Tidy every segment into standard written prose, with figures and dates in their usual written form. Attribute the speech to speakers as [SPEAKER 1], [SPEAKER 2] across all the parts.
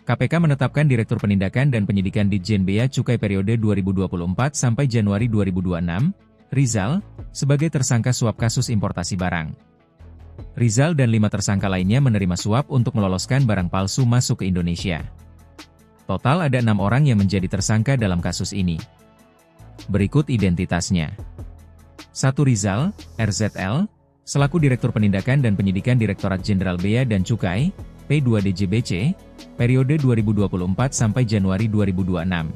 [SPEAKER 1] KPK menetapkan Direktur Penindakan dan Penyidikan Ditjen Bea Cukai periode 2024 sampai Januari 2026, Rizal, sebagai tersangka suap kasus importasi barang. Rizal dan 5 tersangka lainnya menerima suap untuk meloloskan barang palsu masuk ke Indonesia. Total ada 6 orang yang menjadi tersangka dalam kasus ini. Berikut identitasnya. 1. Rizal, RZL, selaku Direktur Penindakan dan Penyidikan Direktorat Jenderal Bea dan Cukai, P2DJBC, periode 2024 sampai Januari 2026.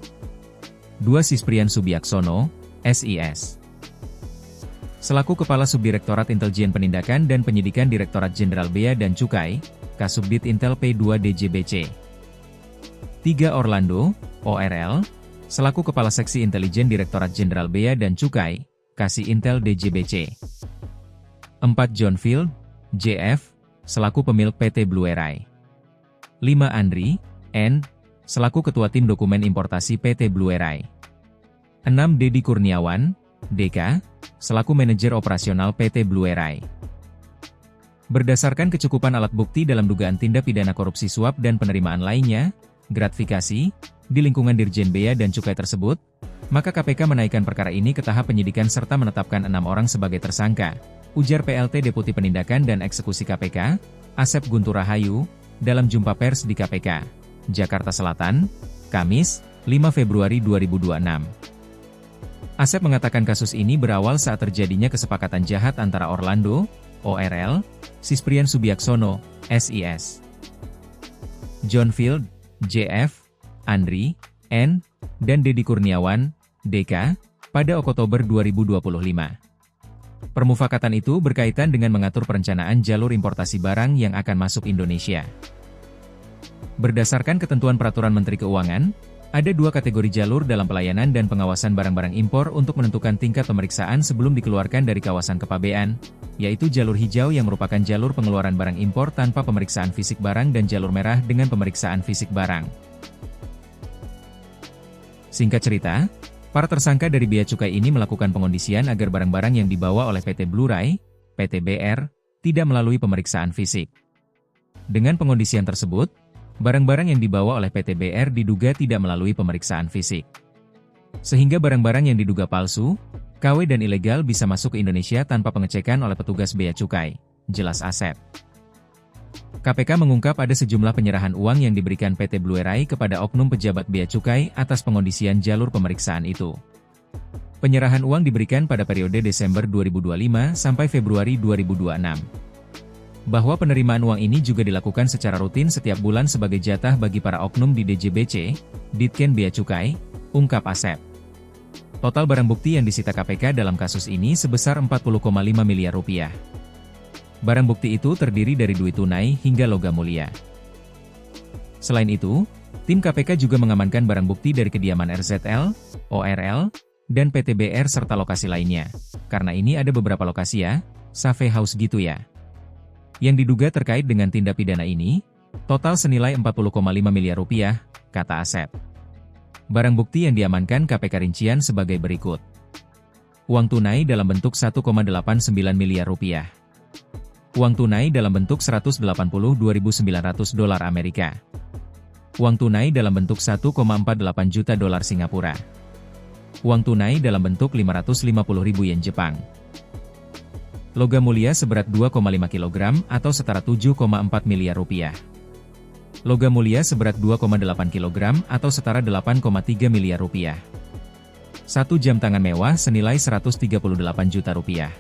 [SPEAKER 1] 2. Sisprian Subiaksono, SIS, selaku Kepala Subdirektorat Intelijen Penindakan dan Penyidikan Direktorat Jenderal Bea dan Cukai, Kasubdit Intel P2DJBC. 3. Orlando, ORL, selaku Kepala Seksi Intelijen Direktorat Jenderal Bea dan Cukai, Kasih Intel DJBC. 4. John Field, JF, selaku Pemilik PT Blue Air. 5. Andri, N, selaku Ketua Tim Dokumen Importasi PT Blue Air. 6. Dedi Kurniawan, DK, selaku Manajer Operasional PT Blue Air. Berdasarkan kecukupan alat bukti dalam dugaan tindak pidana korupsi suap dan penerimaan lainnya, gratifikasi, di lingkungan Dirjen Bea dan Cukai tersebut, maka KPK menaikkan perkara ini ke tahap penyidikan serta menetapkan 6 orang sebagai tersangka, ujar PLT Deputi Penindakan dan Eksekusi KPK, Asep Guntur Rahayu, dalam jumpa pers di KPK, Jakarta Selatan, Kamis, 5 Februari 2026. Asep mengatakan kasus ini berawal saat terjadinya kesepakatan jahat antara Orlando, ORL, Sisprian Subiaksono, SIS, John Field, JF, Andri, N, dan Dedi Kurniawan, DK, pada Oktober 2025. Permufakatan itu berkaitan dengan mengatur perencanaan jalur importasi barang yang akan masuk Indonesia. Berdasarkan ketentuan Peraturan Menteri Keuangan, ada 2 kategori jalur dalam pelayanan dan pengawasan barang-barang impor untuk menentukan tingkat pemeriksaan sebelum dikeluarkan dari kawasan kepabean, yaitu jalur hijau yang merupakan jalur pengeluaran barang impor tanpa pemeriksaan fisik barang dan jalur merah dengan pemeriksaan fisik barang. Singkat cerita, para tersangka dari Bea Cukai ini melakukan pengondisian agar barang-barang yang dibawa oleh PT Blue Rai, PT BR, tidak melalui pemeriksaan fisik. Dengan pengondisian tersebut, barang-barang yang dibawa oleh PT BR diduga tidak melalui pemeriksaan fisik. Sehingga barang-barang yang diduga palsu, KW dan ilegal bisa masuk ke Indonesia tanpa pengecekan oleh petugas Bea Cukai, jelas Asep. KPK mengungkap ada sejumlah penyerahan uang yang diberikan PT Blue Rai kepada oknum pejabat Bea Cukai atas pengondisian jalur pemeriksaan itu. Penyerahan uang diberikan pada periode Desember 2025 sampai Februari 2026. Bahwa penerimaan uang ini juga dilakukan secara rutin setiap bulan sebagai jatah bagi para oknum di DJBC, Ditjen Bea Cukai, ungkap Asep. Total barang bukti yang disita KPK dalam kasus ini sebesar 40,5 miliar rupiah. Barang bukti itu terdiri dari duit tunai hingga logam mulia. Selain itu, tim KPK juga mengamankan barang bukti dari kediaman RZL, ORL, dan PT BR serta lokasi lainnya. Karena ini ada beberapa lokasi ya, Safe House gitu ya. Yang diduga terkait dengan tindak pidana ini, total senilai 40,5 miliar rupiah, kata Asep. Barang bukti yang diamankan KPK rincian sebagai berikut. Uang tunai dalam bentuk 1,89 miliar rupiah. Uang tunai dalam bentuk 182.900 dolar Amerika. Uang tunai dalam bentuk 1,48 juta dolar Singapura. Uang tunai dalam bentuk 550.000 yen Jepang. Logam mulia seberat 2,5 kg atau setara 7,4 miliar rupiah. Logam mulia seberat 2,8 kg atau setara 8,3 miliar rupiah. 1 jam tangan mewah senilai 138 juta rupiah.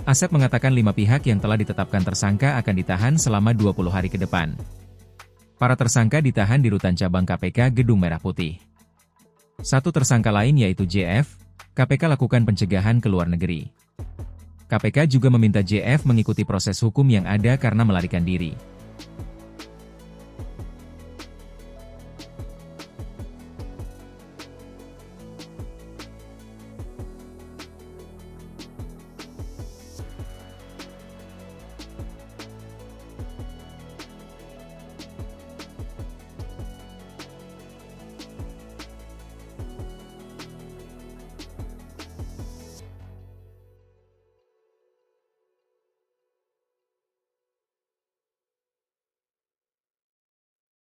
[SPEAKER 1] Asep mengatakan 5 pihak yang telah ditetapkan tersangka akan ditahan selama 20 hari ke depan. Para tersangka ditahan di Rutan Cabang KPK Gedung Merah Putih. 1 tersangka lain yaitu JF, KPK lakukan pencegahan ke luar negeri. KPK juga meminta JF mengikuti proses hukum yang ada karena melarikan diri.